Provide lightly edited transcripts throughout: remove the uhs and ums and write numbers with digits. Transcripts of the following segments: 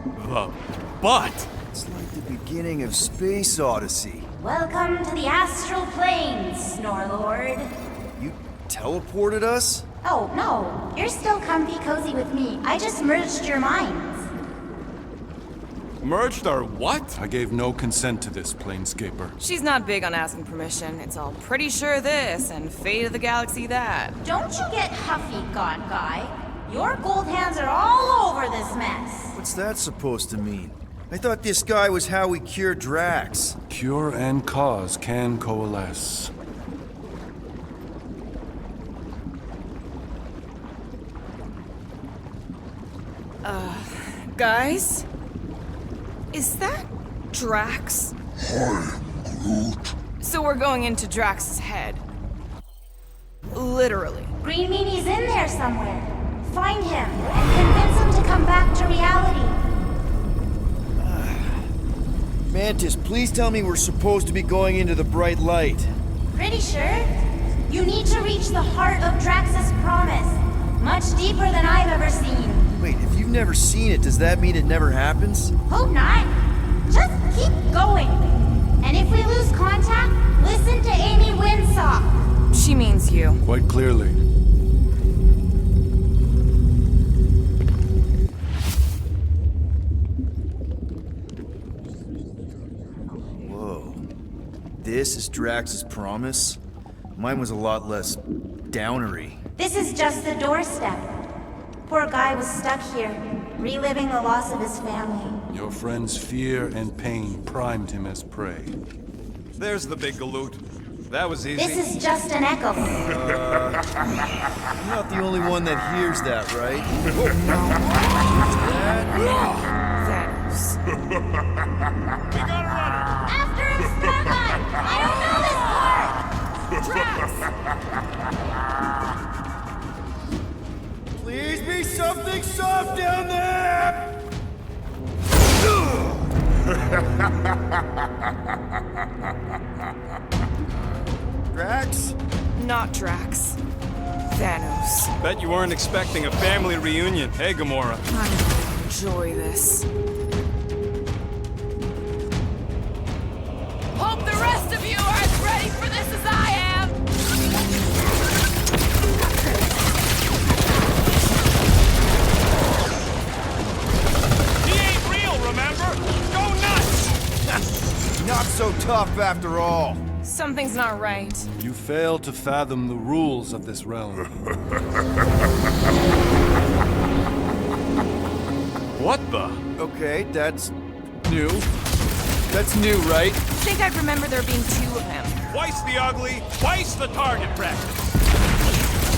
The butt! It's like the beginning of Space Odyssey. Welcome to the astral planes, Snorlord. You teleported us? Oh, no. You're still comfy cozy with me. I just merged your minds. Merged our what? I gave no consent to this, Planescaper. She's not big on asking permission. It's all pretty sure this and fate of the galaxy that. Don't you get huffy, God Guy. Your gold hands are all over this mess. What's that supposed to mean? I thought this guy was how we cure Drax. Cure and cause can coalesce. Guys? Is that Drax? Hi, Groot. So we're going into Drax's head. Literally. Green Meanie's in there somewhere. Find him and convince him to come back to reality. Mantis, please tell me we're supposed to be going into the bright light. Pretty sure. You need to reach the heart of Drax's promise. Much deeper than I've ever seen. Wait, if you've never seen it, does that mean it never happens? Hope not. Just keep going. And if we lose contact, listen to Amy Winsock. She means you. Quite clearly. Whoa. This is Drax's promise? Mine was a lot less downery. This is just the doorstep. Poor guy was stuck here, reliving the loss of his family. Your friend's fear and pain primed him as prey. There's the big galoot. That was easy. This is just an echo. I'm not the only one that hears that, right? Thanos. We gotta run it! After him, Starlight! I don't know this part! Please be something soft down there! Drax? Not Drax. Thanos. Bet you weren't expecting a family reunion, hey Gamora? I'm gonna enjoy this. Hope the rest of you are as ready for this as I am! He ain't real, remember? Go nuts! Not so tough after all. Something's not right. You fail to fathom the rules of this realm. What the? Okay, that's new. That's new, right? I think I'd remember there being two of him. Twice the ugly, twice the target practice.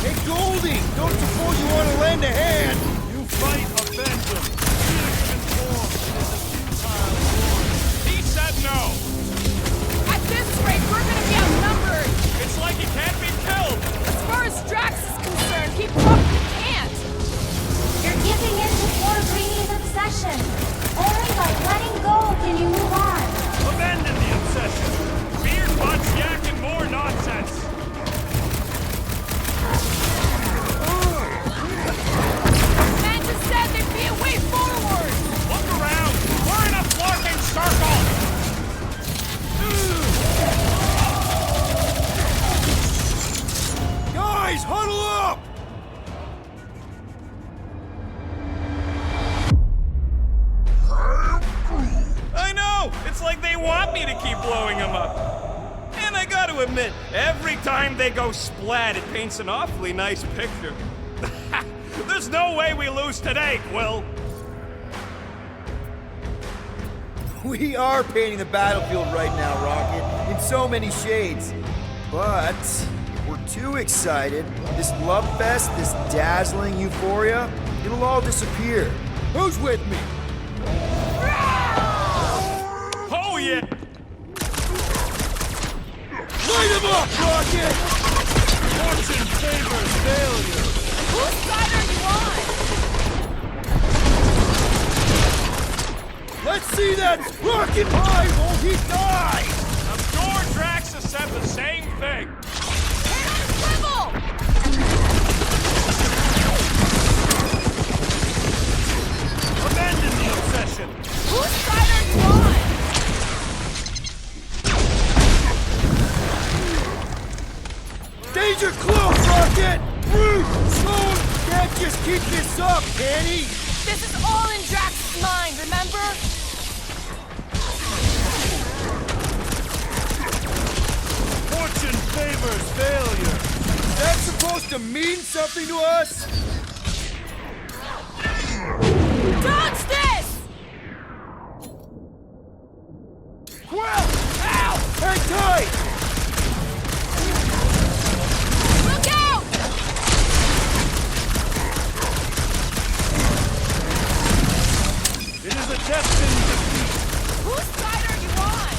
Hey, Goldie! Don't suppose you want to lend a hand? You fight, avenge him. He said no. At this rate, we're gonna be outnumbered! It's like he can't be killed. As far as Drax is concerned, he probably can't! You're giving in to poor Greeny's obsession. Only by letting go can you move on. Abandon the obsession. Beard butts yakking more nonsense. Man just said there'd be a way forward! Look around. We're in a flirting circle. Guys, huddle up! I know! It's like they want me to keep blowing them up. And I gotta admit, every time they go splat, it paints an awfully nice picture. There's no way we lose today, Quill. We are painting the battlefield right now, Rocket, in so many shades. But if we're too excited, this love fest, this dazzling euphoria, it'll all disappear. Who's with me? Oh yeah! Light him up, Rocket! Fortune favors failure. Whose side are you on? Let's see that rocket high, won't he die? I'm sure Drax has said the same thing. Hit on swivel! Abandon the obsession. up, Danny! This is all in Drax's mind, remember? Fortune favors failure. Is that supposed to mean something to us? Dodge this! Well! Ow! Hang tight! Look out! It is a destined defeat. Whose side are you on?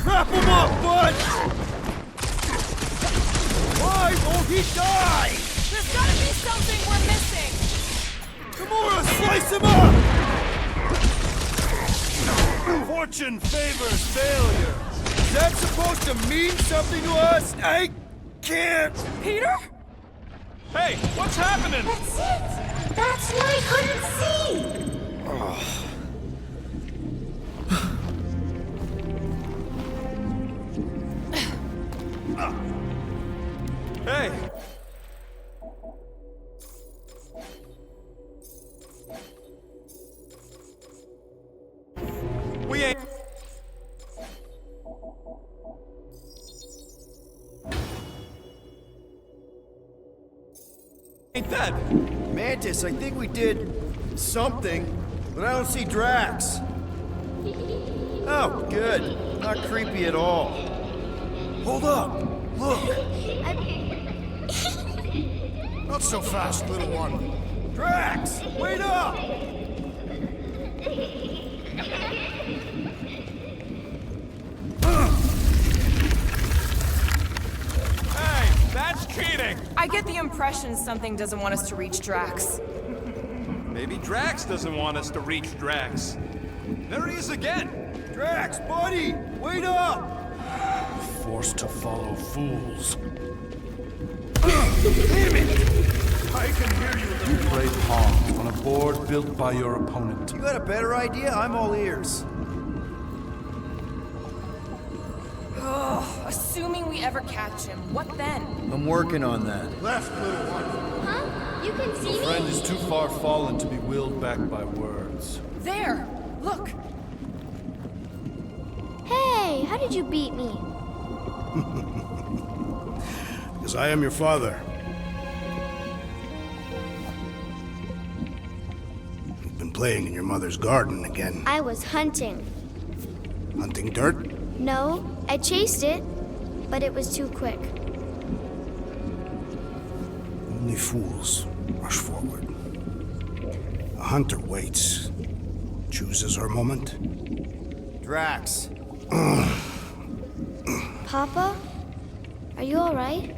Wrap him up, bud! Why won't he die? There's gotta be something we're missing. Gamora, slice him up! Fortune favors failure. Is that supposed to mean something to us? I can't! Peter? Hey, what's happening? That's it! That's what I couldn't see! Hey! We ain't... ain't dead. Mantis, I think we did something, but I don't see Drax. Oh, good. Not creepy at all. Hold up! Look! Not so fast, little one. Drax! Wait up! Hey, that's cheating! I get the impression something doesn't want us to reach Drax. Maybe Drax doesn't want us to reach Drax. There he is again! Drax, buddy! Wait up! Forced to follow fools. Damn it! I can hear you. You play pawns on a board built by your opponent. You got a better idea? I'm all ears. Assuming we ever catch him, what then? I'm working on that. Left, little one. Huh? You can see me? Friend is too far fallen to be willed back by words. There! Look! Hey, how did you beat me? Because I am your father. You've been playing in your mother's garden again. I was hunting. Hunting dirt? No, I chased it, but it was too quick. Only fools rush forward. A hunter waits. Chooses her moment. Drax. Papa? Are you alright?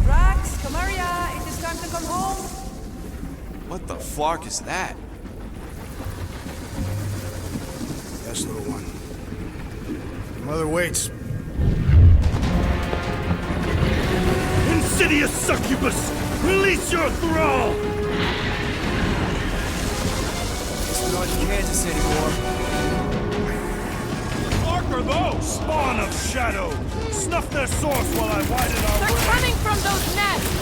Drax, Kamaria, it is time to come home. What the flark is that? Yes, little one. Your mother waits. Insidious succubus! Release your thrall! It's not Kansas anymore. Flark are those? Spawn of shadow! Snuff their source while I widen our They're way! coming from those nests!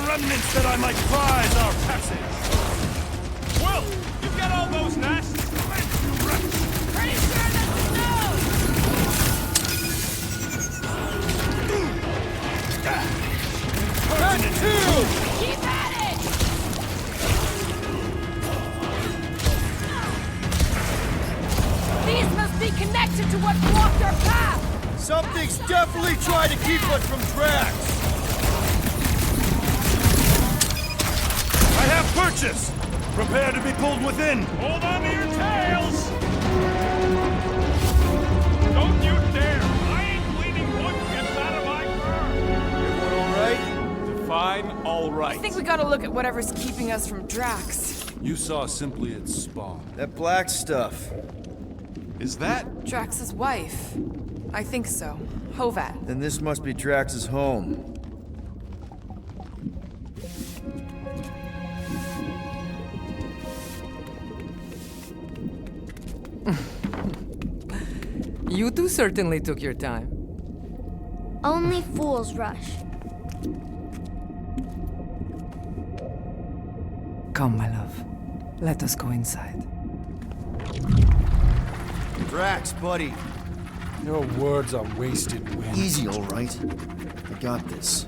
Remnants that I might prize our passage. Well, you got all those nests? Pretty sure that's no! Keep at it! These must be connected to what blocked our path! Something's definitely trying to keep us from Drax. I have purchase! Prepare to be pulled within! Hold on to your tails! Don't you dare! I ain't cleaning wood chips out of my car! Everyone all right? Define all right. I think we gotta look at whatever's keeping us from Drax. You saw simply its spawn. That black stuff. Is that? Drax's wife. I think so. Hovat. Then this must be Drax's home. You two certainly took your time. Only fools rush. Come, my love. Let us go inside. Drax, buddy. Your words are wasted wind. Easy, all right. I got this.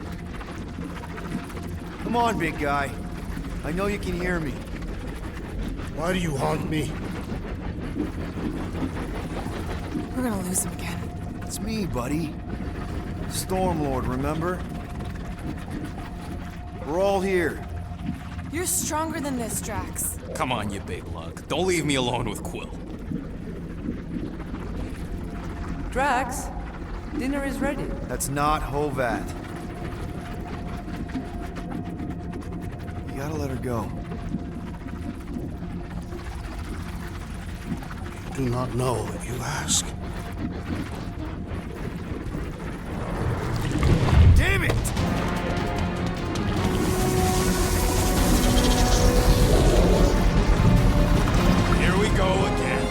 Come on, big guy. I know you can hear me. Why do you haunt me? We're gonna lose him again. It's me, buddy. Stormlord, remember? We're all here. You're stronger than this, Drax. Come on, you big lug. Don't leave me alone with Quill. Drax, dinner is ready. That's not Hovat. You gotta let her go. Do not know what you ask. Damn it! Here we go again.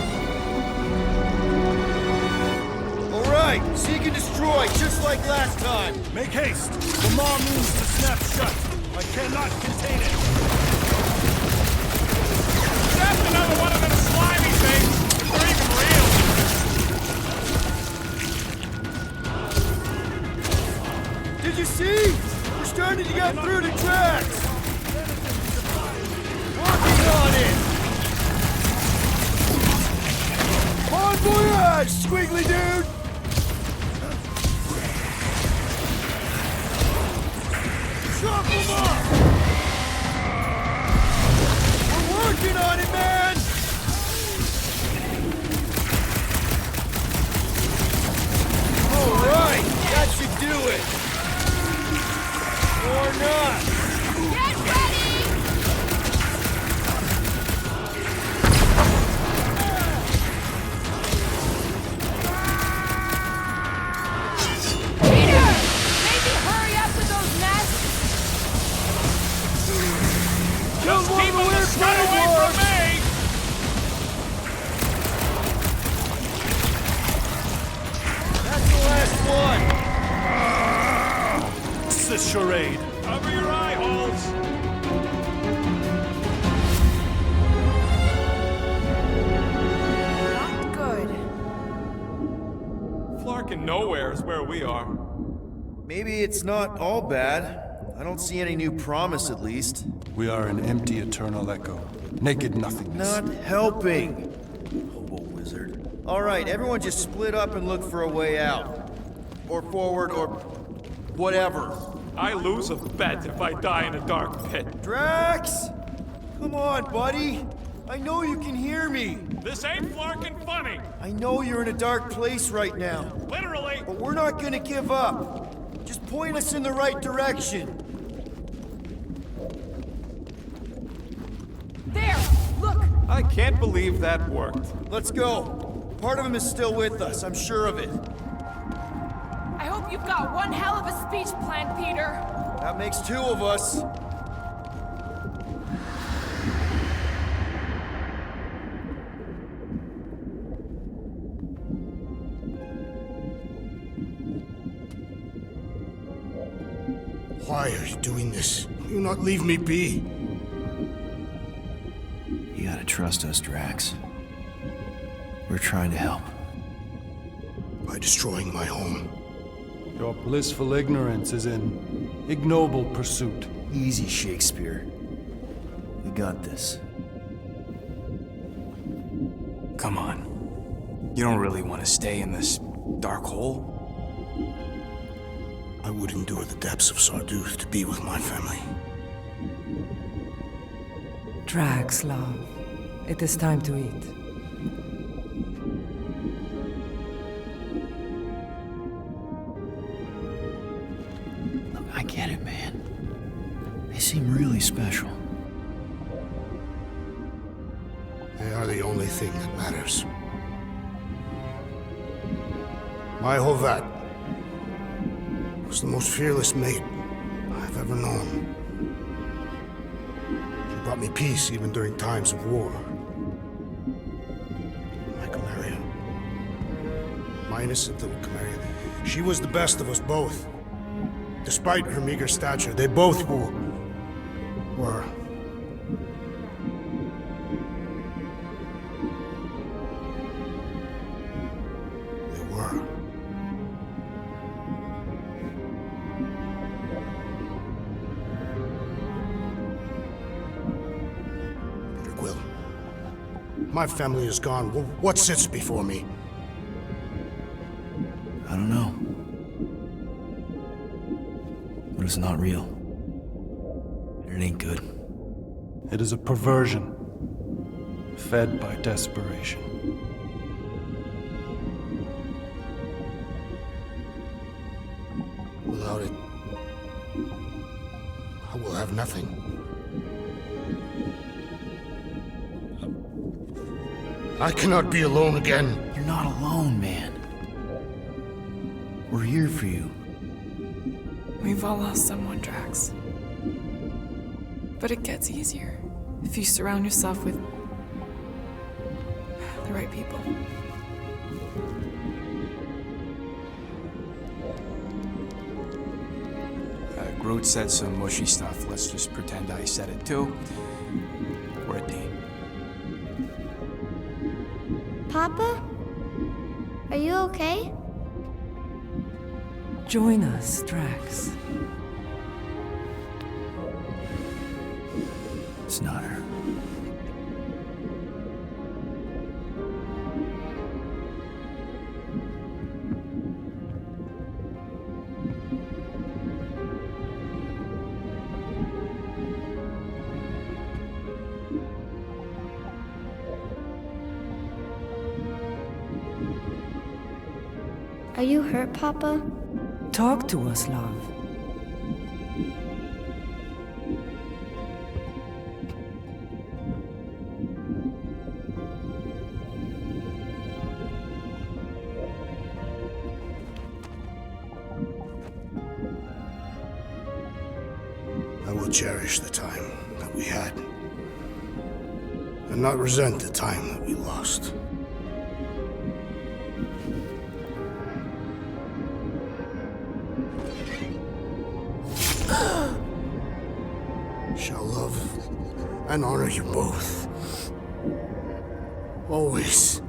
All right, seek and destroy, just like last time. Make haste! The maw moves to snap shut. I cannot contain it. That's another one of them slimy things. They're even real. Did you see? We're starting to get through the tracks. Working on it. Bon voyage, squiggly dude. Chop him up. We're working on it, man. All right, that should do it. Or not. Get ready! Peter! Maybe hurry up with those nests? Just keep them the scud away from me! That's the last one. What's this charade? Cover your eye holes. Not good. Flarkin' nowhere is where we are. Maybe it's not all bad. I don't see any new promise, at least. We are an empty eternal echo. Naked nothingness. Not helping. Hobo wizard. All right, everyone just split up and look for a way out. Or forward, or whatever. I lose a bet if I die in a dark pit. Drax! Come on, buddy. I know you can hear me. This ain't Flarkin' funny. I know you're in a dark place right now. Literally. But we're not gonna give up. Just point us in the right direction. There! Look! I can't believe that worked. Let's go. Part of him is still with us, I'm sure of it. I hope you've got one hell of a speech plan, Peter. That makes two of us. Why are you doing this? Will you not leave me be? You gotta trust us, Drax. We're trying to help. By destroying my home. Your blissful ignorance is an ignoble pursuit. Easy, Shakespeare. We got this. Come on. You don't really want to stay in this dark hole? I would endure the depths of Sarduth to be with my family. Drax, love. It is time to eat. get it, man. They seem really special. They are the only thing that matters. My Hovat was the most fearless mate I've ever known. She brought me peace even during times of war. My Kamaria. My innocent little Kamaria. She was the best of us both. Despite her meager stature, they both were. They were. Peter Quill. My family is gone. What sits before me? I don't know. But it's not real. And it ain't good. It is a perversion, fed by desperation. Without it, I will have nothing. I cannot be alone again. You're not alone, man. We're here for you. We've all lost someone, Drax. But it gets easier if you surround yourself with the right people. Groot said some mushy stuff. Let's just pretend I said it too. We're a team. Papa? Are you okay? Join us, Drax. It's not her. Are you hurt, Papa? Talk to us, love. I will cherish the time that we had, and not resent the time that we lost. Shall love and honor you both. Always.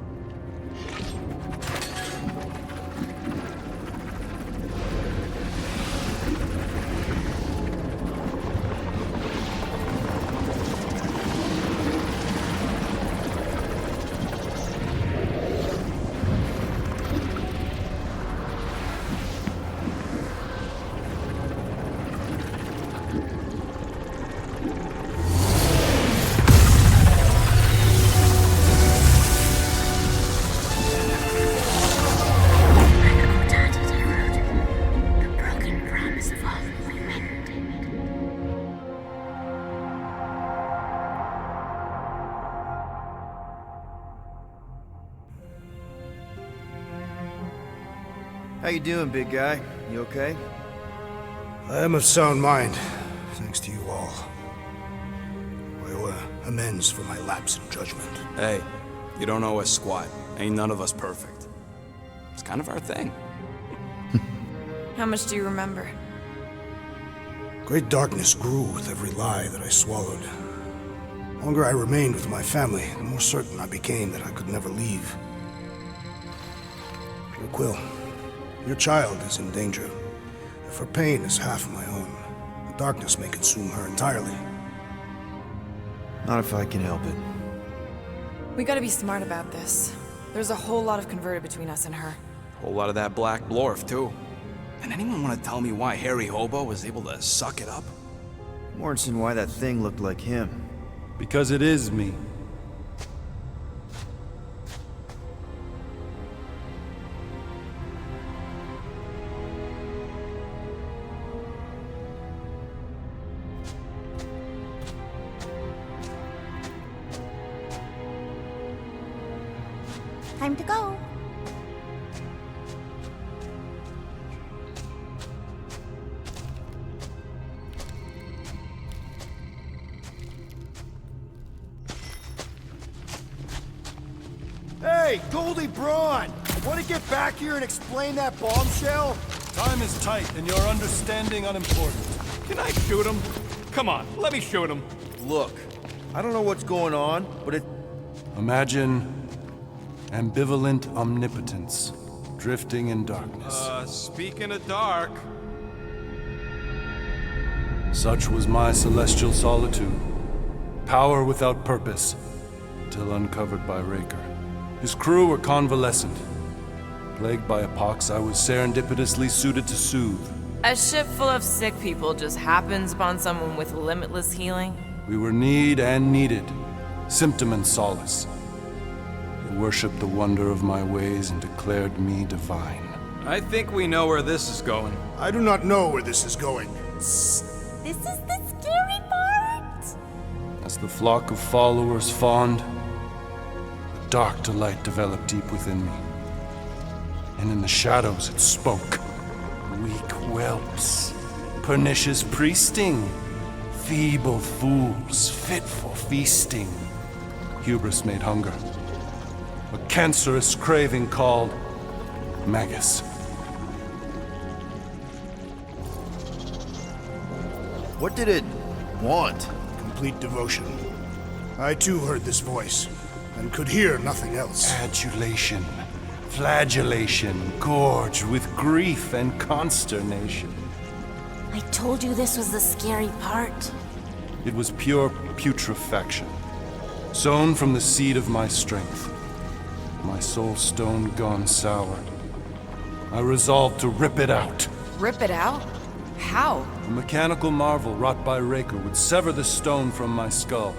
How you doing, big guy? You okay? I am of sound mind, thanks to you all. I owe amends for my lapse in judgment. Hey, you don't owe us squat. Ain't none of us perfect. It's kind of our thing. How much do you remember? Great darkness grew with every lie that I swallowed. The longer I remained with my family, the more certain I became that I could never leave. Peter Quill, your child is in danger. If her pain is half my own, the darkness may consume her entirely. Not if I can help it. We gotta be smart about this. There's a whole lot of converted between us and her. Whole lot of that black blorf, too. And anyone want to tell me why Harry Hobo was able to suck it up? Morrison, why that thing looked like him. Because it is me. Time to go. Hey, Goldie Braun! Want to get back here and explain that bombshell? Time is tight, and your understanding unimportant. Can I shoot him? Come on, let me shoot him. Look, I don't know what's going on, but it... Imagine ambivalent omnipotence, drifting in darkness. Speaking of dark... Such was my celestial solitude. Power without purpose, till uncovered by Raker. His crew were convalescent. Plagued by a pox, I was serendipitously suited to soothe. A ship full of sick people just happens upon someone with limitless healing? We were need and needed, symptom and solace. They worshipped the wonder of my ways and declared me divine. I think we know where this is going. I do not know where this is going. This is the scary part. As the flock of followers fawned, a dark delight developed deep within me. And in the shadows it spoke. Weak whelps, pernicious priesting, feeble fools fit for feasting. Hubris made hunger. A cancerous craving called Magus. What did it want? Complete devotion. I too heard this voice, and could hear nothing else. Adulation, flagellation, gorged with grief and consternation. I told you this was the scary part. It was pure putrefaction, sown from the seed of my strength. My soul stone gone sour. I resolved to rip it out. Rip it out? How? A mechanical marvel wrought by Raker would sever the stone from my skull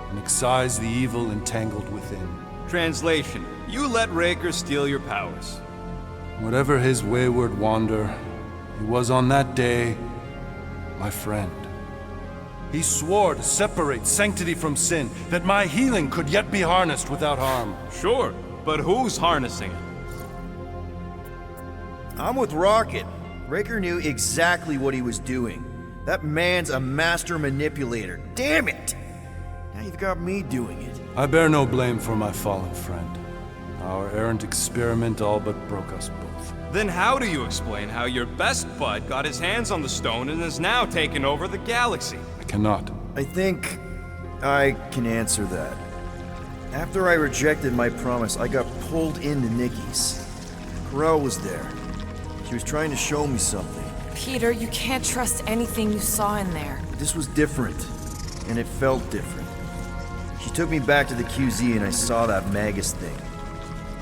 and excise the evil entangled within. Translation: you let Raker steal your powers. Whatever his wayward wander, he was on that day my friend. He swore to separate sanctity from sin, that my healing could yet be harnessed without harm. Sure, but who's harnessing it? I'm with Rocket. Raker knew exactly what he was doing. That man's a master manipulator. Damn it! Now you've got me doing it. I bear no blame for my fallen friend. Our errant experiment all but broke us both. Then how do you explain how your best bud got his hands on the stone and is now taking over the galaxy? I cannot. I think I can answer that. After I rejected my promise, I got pulled into Nikki's. Corel was there. She was trying to show me something. Peter, you can't trust anything you saw in there. This was different, and it felt different. She took me back to the QZ and I saw that Magus thing.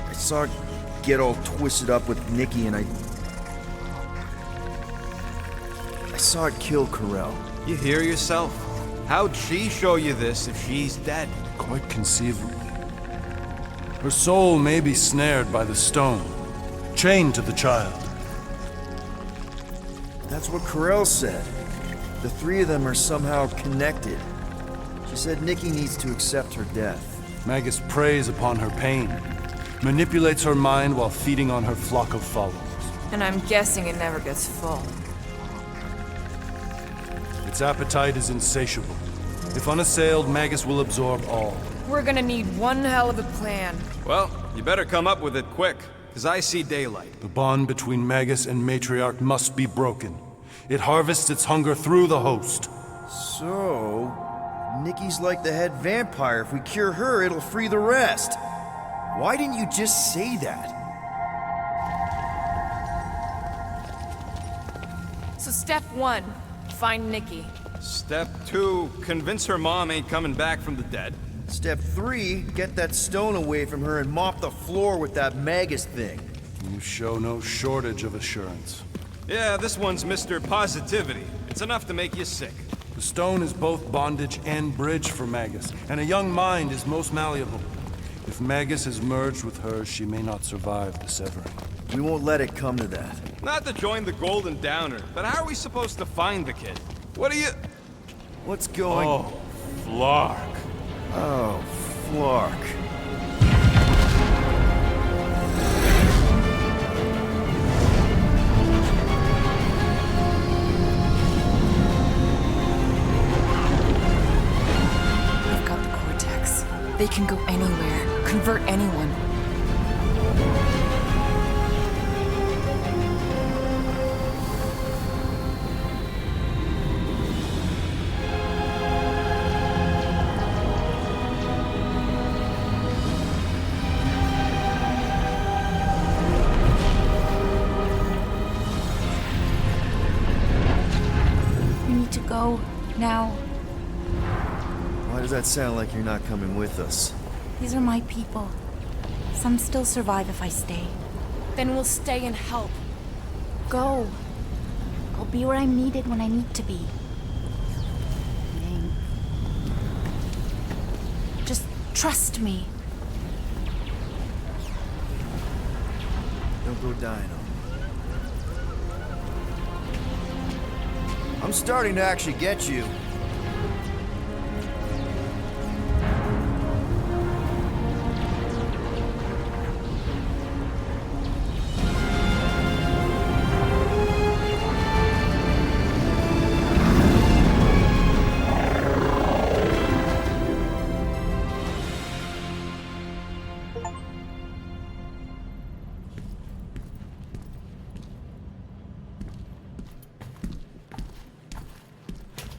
I saw it get all twisted up with Nikki and I saw it kill Corel. You hear yourself? How'd she show you this if she's dead? Quite conceivably. Her soul may be snared by the stone, chained to the child. That's what Corel said. The three of them are somehow connected. She said Nikki needs to accept her death. Magus preys upon her pain, manipulates her mind while feeding on her flock of followers. And I'm guessing it never gets full. Its appetite is insatiable. If unassailed, Magus will absorb all. We're gonna need one hell of a plan. Well, you better come up with it quick, because I see daylight. The bond between Magus and Matriarch must be broken. It harvests its hunger through the host. So, Nikki's like the head vampire. If we cure her, it'll free the rest. Why didn't you just say that? So step 1, find Nikki. Step 2, convince her mom ain't coming back from the dead. Step 3, get that stone away from her and mop the floor with that Magus thing. You show no shortage of assurance. Yeah, this one's Mr. Positivity. It's enough to make you sick. The stone is both bondage and bridge for Magus, and a young mind is most malleable. If Magus is merged with hers, she may not survive the severing. We won't let it come to that. Not to join the Golden Downer, but how are we supposed to find the kid? What are you... What's going... Oh, Flark. Oh, Flark. They can go anywhere, convert anyone. We need to go now. Why does that sound like you're not coming with us? These are my people. Some still survive if I stay. Then we'll stay and help. Go. I'll be where I'm needed when I need to be. Ming. Just trust me. Don't go dying on me. I'm starting to actually get you.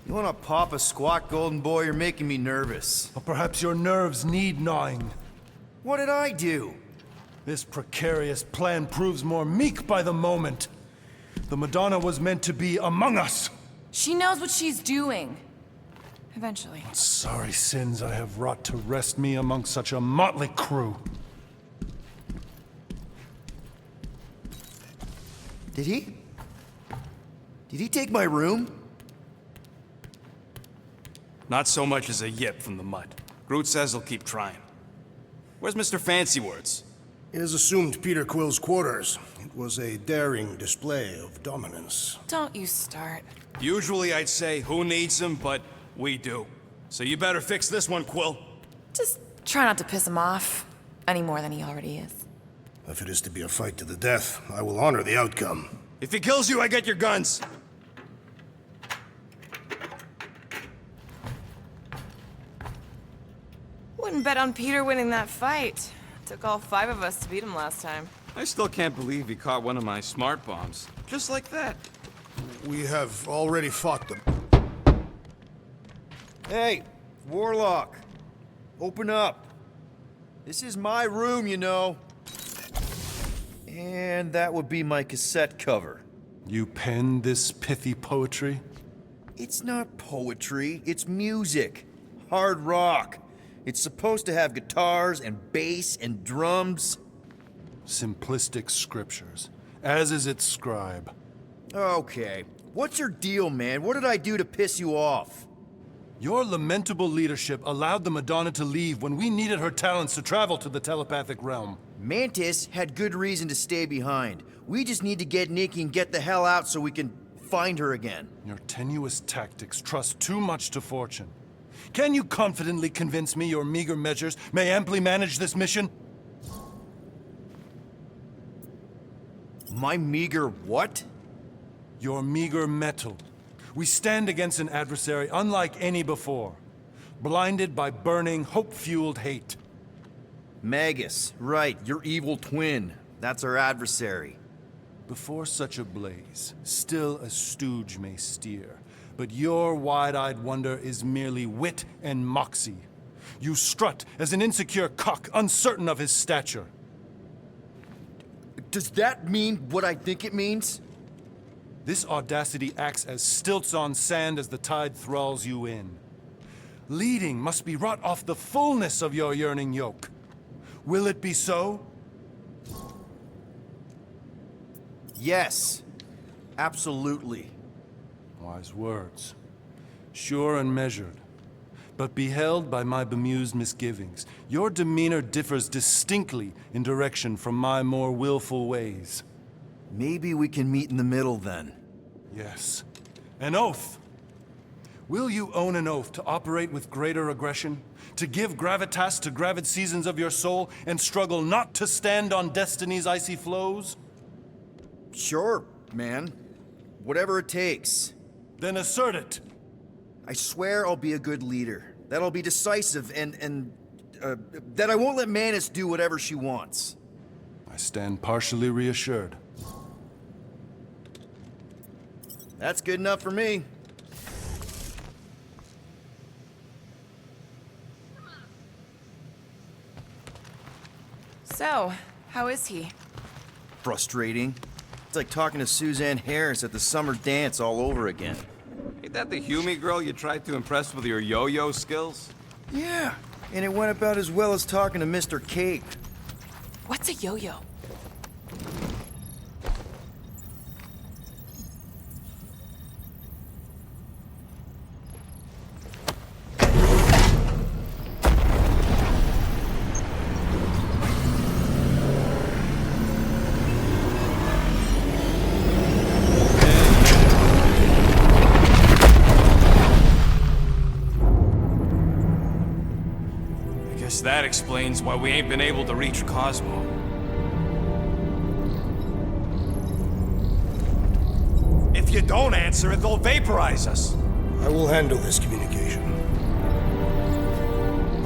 You wanna pop a squat, golden boy? You're making me nervous. Or perhaps your nerves need gnawing. What did I do? This precarious plan proves more meek by the moment. The Madonna was meant to be among us. She knows what she's doing. Eventually. Sorry sins I have wrought to wrest me among such a motley crew. Did he? Did he take my room? Not so much as a yip from the mud. Groot says he'll keep trying. Where's Mr. Fancy Words? It is assumed Peter Quill's quarters. It was a daring display of dominance. Don't you start. Usually I'd say, who needs him, but we do. So you better fix this one, Quill. Just try not to piss him off any more than he already is. If it is to be a fight to the death, I will honor the outcome. If he kills you, I get your guns. Wouldn't bet on Peter winning that fight. Took all 5 of us to beat him last time. I still can't believe he caught one of my smart bombs. Just like that. We have already fought them. Hey, Warlock. Open up. This is my room, you know. And that would be my cassette cover. You penned this pithy poetry? It's not poetry, it's music. Hard rock. It's supposed to have guitars and bass and drums. Simplistic scriptures, as is its scribe. Okay. What's your deal, man? What did I do to piss you off? Your lamentable leadership allowed the Madonna to leave when we needed her talents to travel to the telepathic realm. Mantis had good reason to stay behind. We just need to get Nikki and get the hell out so we can find her again. Your tenuous tactics trust too much to fortune. Can you confidently convince me your meager measures may amply manage this mission? My meager what? Your meager metal. We stand against an adversary unlike any before, blinded by burning, hope-fueled hate. Magus, right, your evil twin. That's our adversary. Before such a blaze, still a stooge may steer, but your wide-eyed wonder is merely wit and moxie. You strut as an insecure cock, uncertain of his stature. Does that mean what I think it means? This audacity acts as stilts on sand as the tide thralls you in. Leading must be wrought off the fullness of your yearning yoke. Will it be so? Yes. Absolutely. Wise words. Sure and measured. But beheld by my bemused misgivings, your demeanor differs distinctly in direction from my more willful ways. Maybe we can meet in the middle then. Yes. An oath! Will you own an oath to operate with greater aggression? To give gravitas to gravid seasons of your soul and struggle not to stand on destiny's icy flows? Sure, man. Whatever it takes. Then assert it! I swear I'll be a good leader. That I'll be decisive and that I won't let Manus do whatever she wants. I stand partially reassured. That's good enough for me. So, how is he? Frustrating. It's like talking to Suzanne Harris at the summer dance all over again. Ain't that the Hume girl you tried to impress with your yo-yo skills? Yeah, and it went about as well as talking to Mr. Cape. What's a yo-yo? That explains why we ain't been able to reach Cosmo. If you don't answer it, they'll vaporize us. I will handle this communication.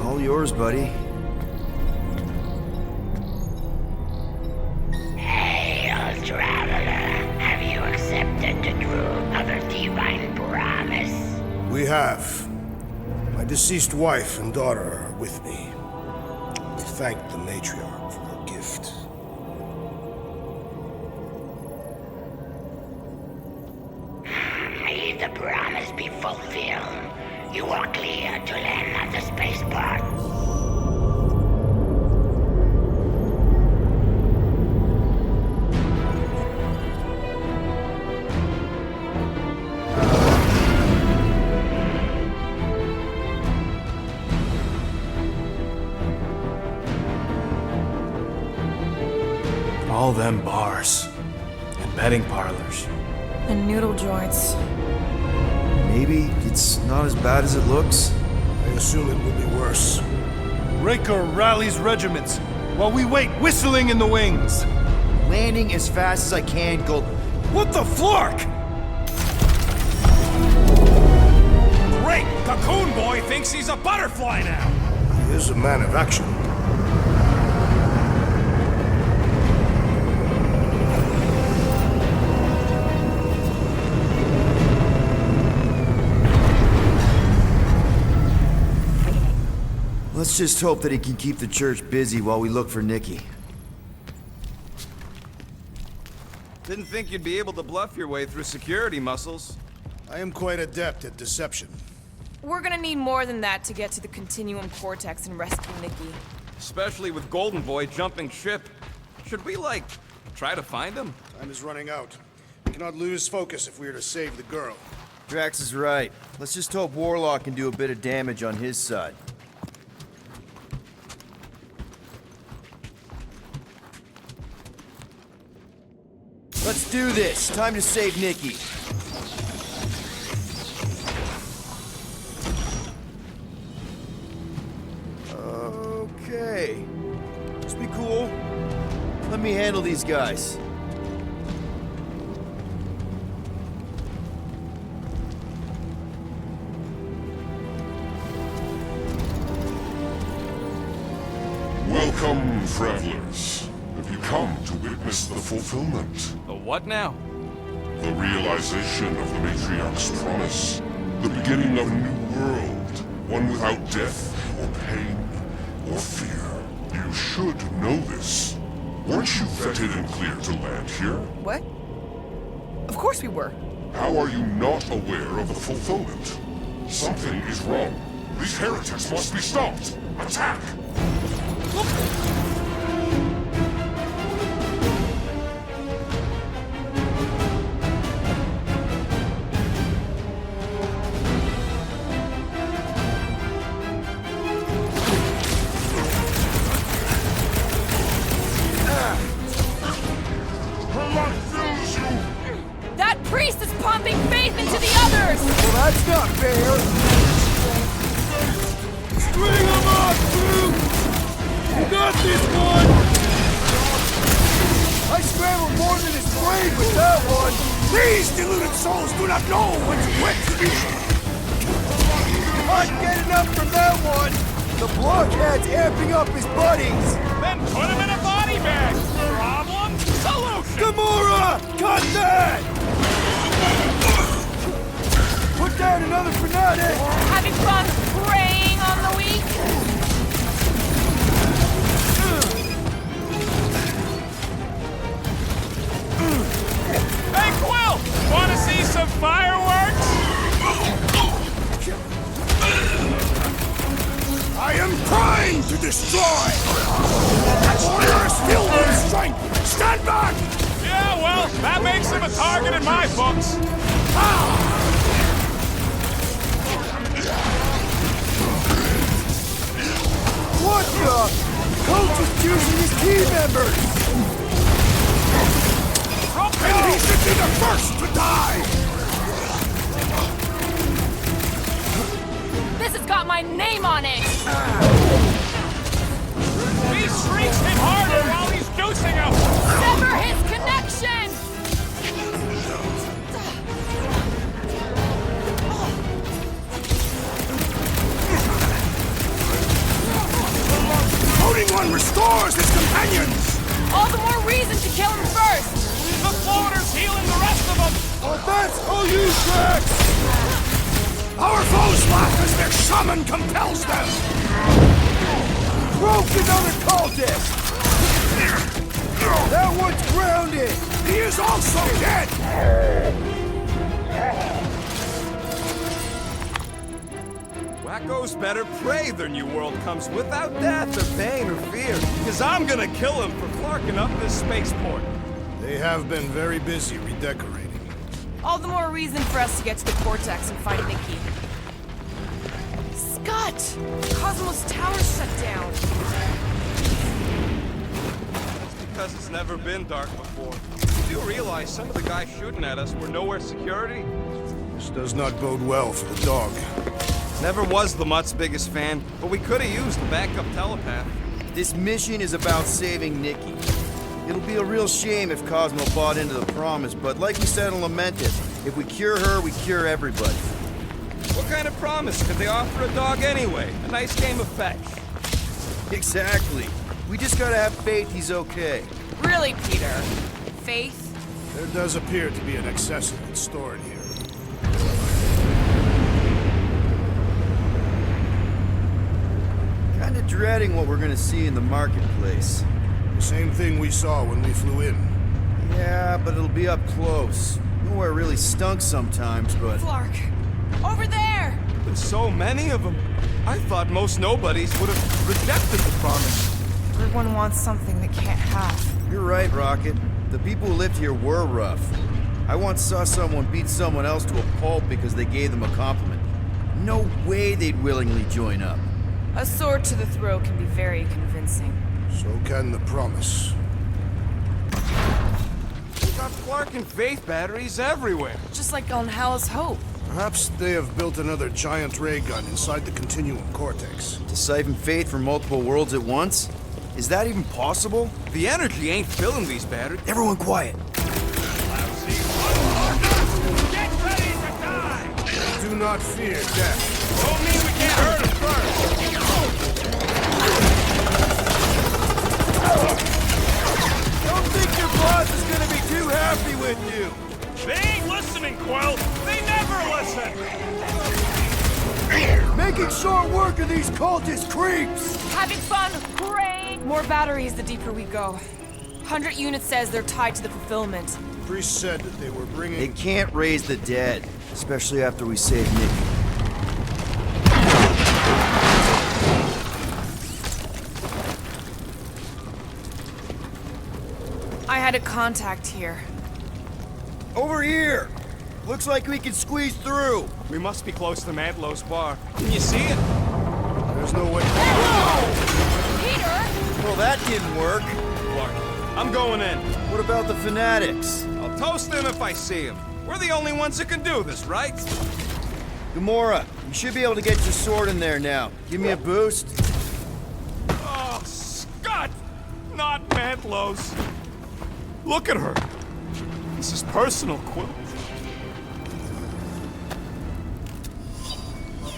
All yours, buddy. Hail, traveler. Have you accepted the truth of the divine promise? We have. My deceased wife and daughter are with me. Thank the matriarch for her gift. May the promise be fulfilled. You are clear to land at the spaceport. All them bars and betting parlors. And noodle joints. Maybe it's not as bad as it looks. I assume it will be worse. Raker rallies regiments while we wait whistling in the wings. Landing as fast as I can, Gold. What the flark? Great! Cocoon Boy thinks he's a butterfly now! He is a man of action. Let's just hope that he can keep the church busy while we look for Nikki. Didn't think you'd be able to bluff your way through security muscles. I am quite adept at deception. We're gonna need more than that to get to the Continuum Cortex and rescue Nikki. Especially with Golden Boy jumping ship. Should we, like, try to find him? Time is running out. We cannot lose focus if we are to save the girl. Drax is right. Let's just hope Warlock can do a bit of damage on his side. Let's do this. Time to save Nikki. Okay. Just be cool. Let me handle these guys. Welcome, travelers. Have you come to witness the fulfillment? The what now? The realization of the Matriarch's promise. The beginning of a new world. One without death, or pain, or fear. You should know this. Weren't you vetted and cleared to land here? What? Of course we were. How are you not aware of the fulfillment? Something is wrong. These heretics must be stopped. Attack! That priest is pumping faith into the others! Well, that's not fair! String him up, Drew! You got this one! I scrambled more than his brain with that one! These deluded souls do not know when to retribution! Not get enough from that one! The blockhead's amping up his buddies! Then put him in a body bag! Problem? Solution! Gamora! Cut that! Put down another fanatic! Having fun preying on the weak? Hey, Quill! Wanna see some fireworks? I am trying to destroy! Warrior is filled with strength! Stand back! Yeah, well, that makes him a target in my books. What the? Coach is choosing his team members! And he should be the first to die! This has got my name on it! These shrieks hit harder while he's juicing him! Sever his connection! Floating one restores his companions! All the more reason to kill him first! The floater's healing the rest of them! Oh, that's all you, Drax! Our foes laugh as their shaman compels them! Broke another cultist! That one's grounded! He is also dead! Wacko's better pray their new world comes without death or pain or fear, because I'm gonna kill him for clarking up this spaceport. They have been very busy redecorating. All the more reason for us to get to the Cortex and find Nikki. Scott! Cosmos Tower's shut down. That's because it's never been dark before. You do realize some of the guys shooting at us were nowhere security? This does not bode well for the dog. Never was the Mutt's biggest fan, but we could have used the backup telepath. This mission is about saving Nikki. It'll be a real shame if Cosmo bought into the promise, but like we said in Lamented, if we cure her, we cure everybody. What kind of promise could they offer a dog anyway? A nice game of fetch. Exactly. We just gotta have faith he's okay. Really, Peter? Faith? There does appear to be an accessory stored here. Kinda dreading what we're gonna see in the marketplace. The same thing we saw when we flew in. Yeah, but it'll be up close. Nowhere really stunk sometimes, but... Flark! Over there! There's so many of them. I thought most nobodies would have rejected the promise. Everyone wants something they can't have. You're right, Rocket. The people who lived here were rough. I once saw someone beat someone else to a pulp because they gave them a compliment. No way they'd willingly join up. A sword to the throat can be very convincing. So can the promise. They got Clark and Faith batteries everywhere. Just like on Hal's Hope. Perhaps they have built another giant ray gun inside the Continuum Cortex. To siphon Faith from multiple worlds at once? Is that even possible? The energy ain't filling these batteries. Everyone quiet. Get ready to die! Do not fear death. Don't mean we can't hurt him first. Don't think your boss is gonna be too happy with you. They ain't listening, Quill. They never listen. Making short work of these cultist creeps. Having fun praying! More batteries the deeper we go. 100 units says they're tied to the fulfillment. The priest said that they were bringing... They can't raise the dead, especially after we save Nikki. I had a contact here. Over here! Looks like we can squeeze through. We must be close to Mantlo's bar. Can you see it? There's no way... Peter! Well, that didn't work. Clark, I'm going in. What about the fanatics? I'll toast them if I see them. We're the only ones that can do this, right? Gamora, you should be able to get your sword in there now. Give me a boost. Oh, Scott! Not Mantlo's. Look at her. This is personal, Quill.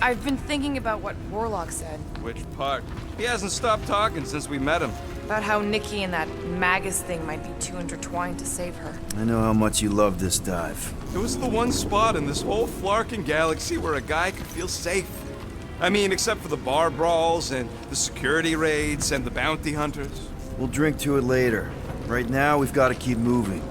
I've been thinking about what Warlock said. Which part? He hasn't stopped talking since we met him. About how Nikki and that Magus thing might be too intertwined to save her. I know how much you love this dive. It was the one spot in this whole Flarkin galaxy where a guy could feel safe. I mean, except for the bar brawls and the security raids and the bounty hunters. We'll drink to it later. Right now, we've got to keep moving.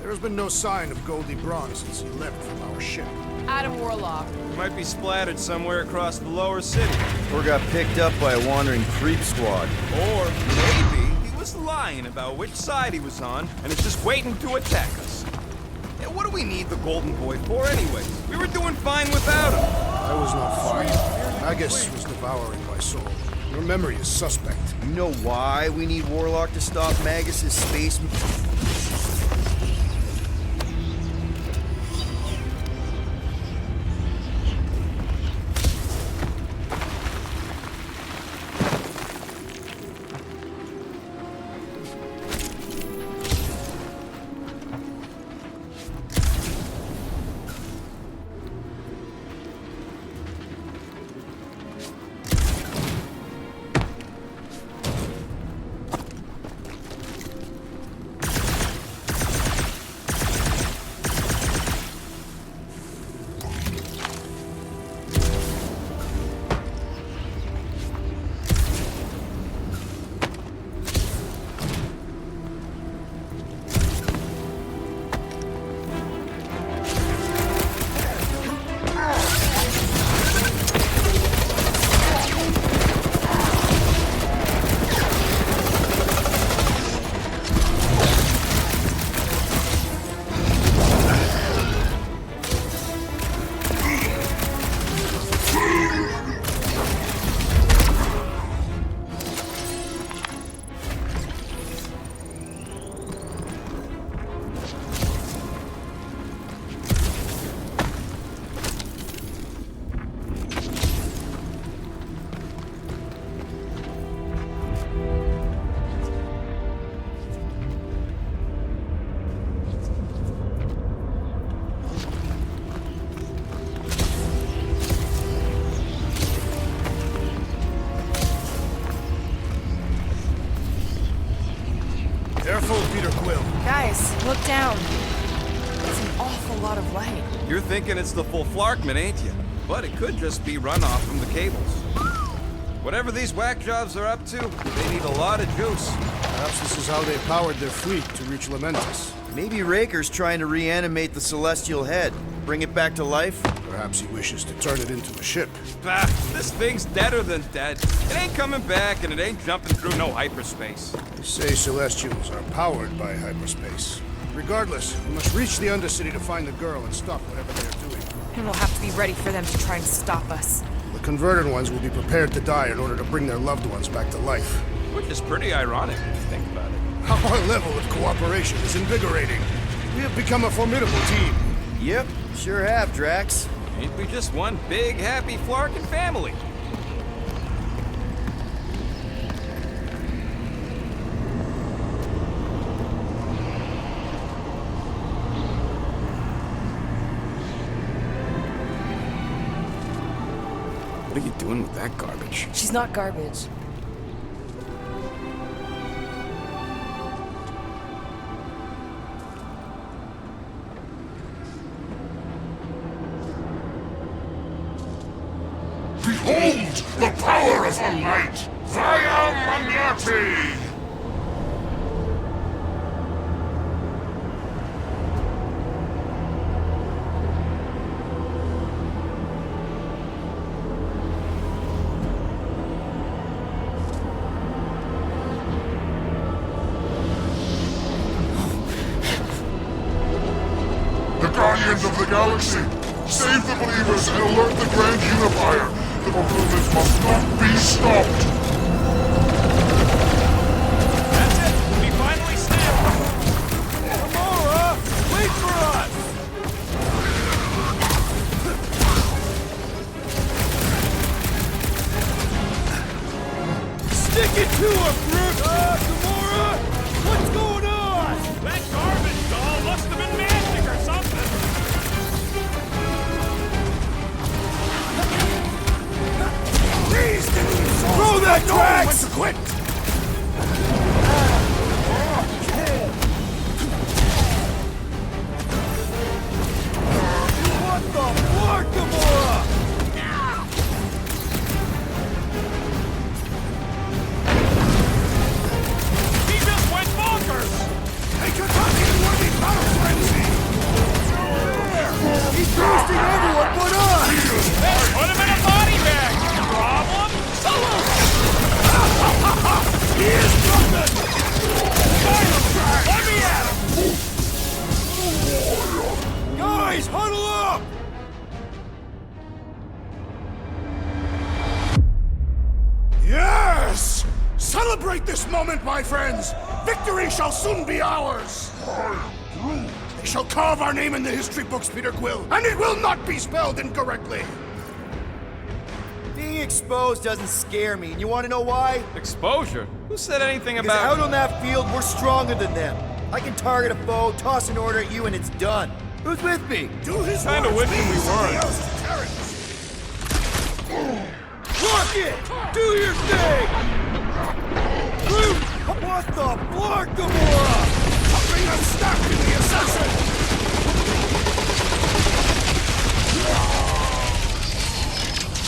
There's been no sign of Goldie Braun since he left from our ship. Adam Warlock. Might be splattered somewhere across the lower city. Or got picked up by a wandering creep squad. Or maybe he was lying about which side he was on and is just waiting to attack us. Yeah, what do we need the Golden Boy for anyway? We were doing fine without him. I was not fine. Magus was devouring my soul. Your memory is suspect. You know why we need Warlock to stop Magus' space... Careful, Peter Quill. Guys, look down. It's an awful lot of light. You're thinking it's the full Flarkman, ain't you? But it could just be runoff from the cables. Whatever these whack jobs are up to, they need a lot of juice. Perhaps this is how they powered their fleet to reach Lamentus. Maybe Raker's trying to reanimate the Celestial Head. Bring it back to life? Perhaps he wishes to turn it into a ship. Bah, this thing's deader than dead. It ain't coming back and it ain't jumping through no hyperspace. They say Celestials are powered by hyperspace. Regardless, we must reach the Undercity to find the girl and stop whatever they're doing. And we'll have to be ready for them to try and stop us. The converted ones will be prepared to die in order to bring their loved ones back to life. Which is pretty ironic if you think about it. Our level of cooperation is invigorating. We have become a formidable team. Yep, sure have, Drax. Ain't we just one big, happy Flarkin family? What are you doing with that garbage? She's not garbage. Behold the power of the light! Via Magnati! The Guardians of the Galaxy! Save the believers and alert the Grand Unifier! The movement must not be stopped! That's it! We finally snapped! Gamora! Wait for us! Stick it to him, Groot! that, Drax! When to quit! What the fuck, Gamora? He just went bonkers! A Katatian-worthy battle frenzy! He's boosting everyone but us! Hey, put him in a body bag! Problem? He is broken! Let me at him! Guys, huddle up! Yes! Celebrate this moment, my friends! Victory shall soon be ours! They shall carve our name in the history books, Peter Quill, and it will not be spelled incorrectly! Being exposed doesn't scare me, and you want to know why? Exposure? Who said anything Because about... out on that field, we're stronger than them. I can target a foe, toss an order at you, and it's done. Who's with me? Do his Kinda words wishing we mean something weren't. else to Terrence? Rocket! Do your thing! Groot! What the fuck, Gamora? Something unstuck in the assassin!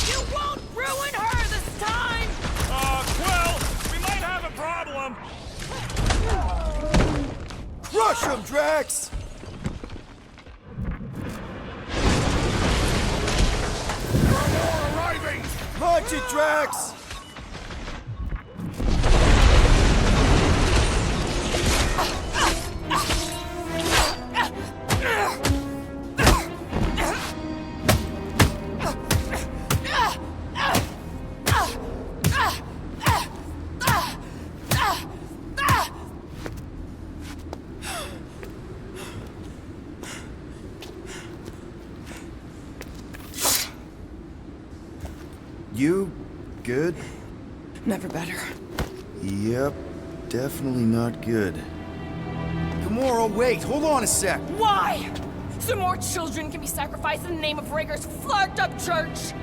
You won't ruin her this time! Quill, we might have a problem. Crush him, Drax! More arriving! Punch it, Drax! You good? Never better. Yep, definitely not good. Gamora, wait, hold on a sec. Why? So more children can be sacrificed in the name of Rager's flarked up church?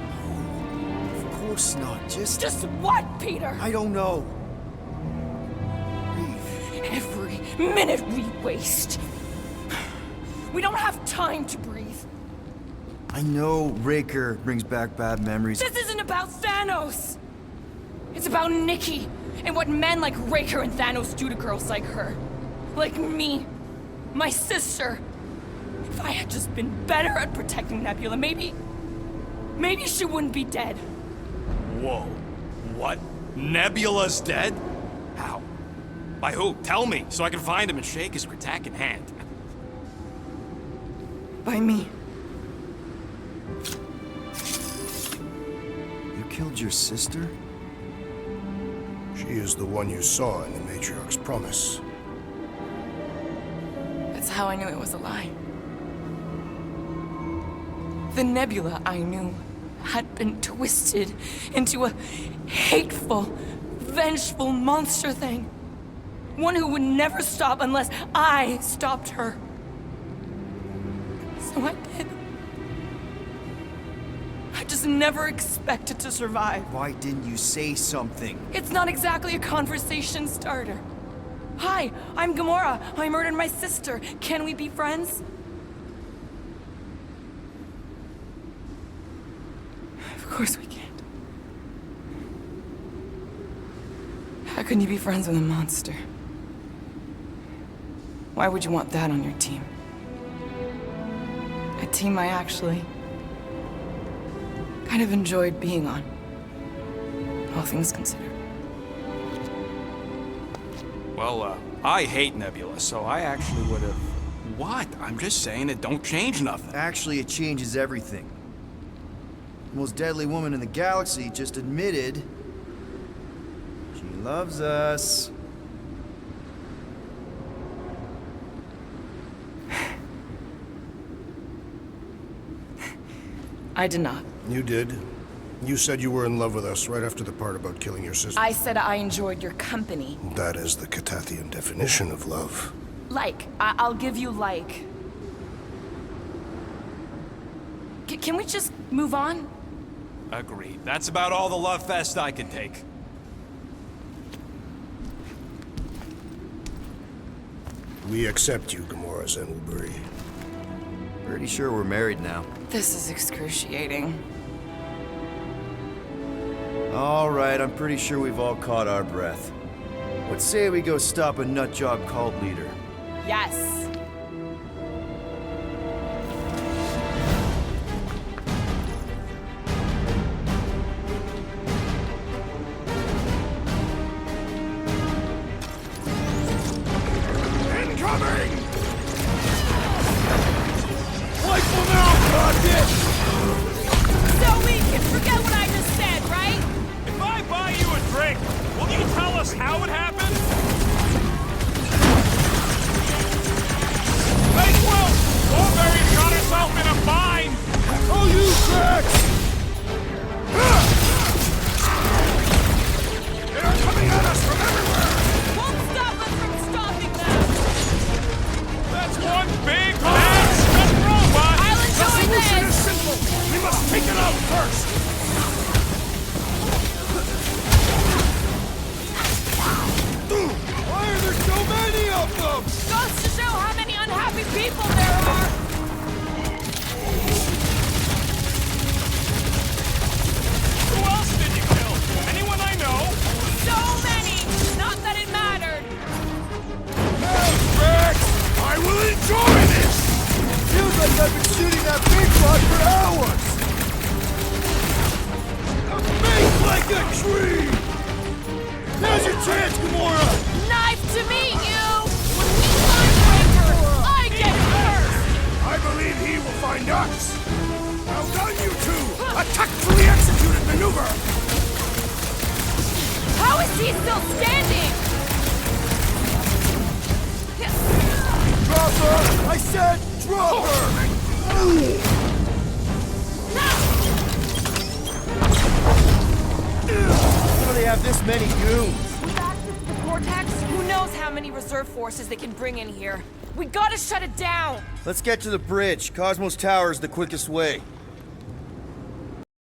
Of course not, Just what, Peter? I don't know. Every minute we waste. We don't have time to breathe. I know Raker brings back bad memories. This isn't about Thanos. It's about Nikki and what men like Raker and Thanos do to girls like her. Like me. My sister. If I had just been better at protecting Nebula, maybe she wouldn't be dead. Whoa. What? Nebula's dead? How? By who? Tell me, so I can find him and shake his Kratak in hand. By me. You killed your sister? She is the one you saw in the Matriarch's promise. That's how I knew it was a lie. The Nebula I knew had been twisted into a hateful, vengeful monster thing. One who would never stop unless I stopped her. So I did. I just never expected to survive. Why didn't you say something? It's not exactly a conversation starter. Hi, I'm Gamora. I murdered my sister. Can we be friends? Of course we can't. How can you be friends with a monster? Why would you want that on your team? A team I actually kind of enjoyed being on, all things considered. Well, I hate Nebula, so I actually would have... What? I'm just saying it don't change nothing. Actually, it changes everything. The most deadly woman in the galaxy just admitted she loves us. I did not. You did. You said you were in love with us right after the part about killing your sister. I said I enjoyed your company. That is the Catathian definition of love. Like. I'll give you like. Can we just move on? Agreed. That's about all the love fest I can take. We accept you, Gamora Zenobri. Pretty sure we're married now. This is excruciating. All right, I'm pretty sure we've all caught our breath. What say we go stop a nutjob cult leader? Yes. Incoming! Playful now, Rocket! So we can forget what I just said, right? If I buy you a drink, will you tell us how it happened? Hey, Quill! Strawberry got herself in a bind! Oh, you Drax! They are coming at us from everywhere! Won't stop us from stopping them! That's one big, bad, stuck robot! I'll The enjoy solution is this! simple! We must take it out first! Why are there so many of them? Goes to show how many unhappy people there are! Who else did you kill? Anyone I know? So many! Not that it mattered! Drax! I will enjoy this! Feels like I've been shooting that big bug for hours! Make like a tree! Now's your chance, Gamora! Nice to meet you! When we find Raker, I get first! I believe he will find us! Well done, you two! A tactfully executed maneuver! How is he still standing? Drop her! I said drop her! How do they have this many goons? With access to the Vortex, who knows how many reserve forces they can bring in here? We gotta shut it down! Let's get to the bridge. Cosmos Tower is the quickest way.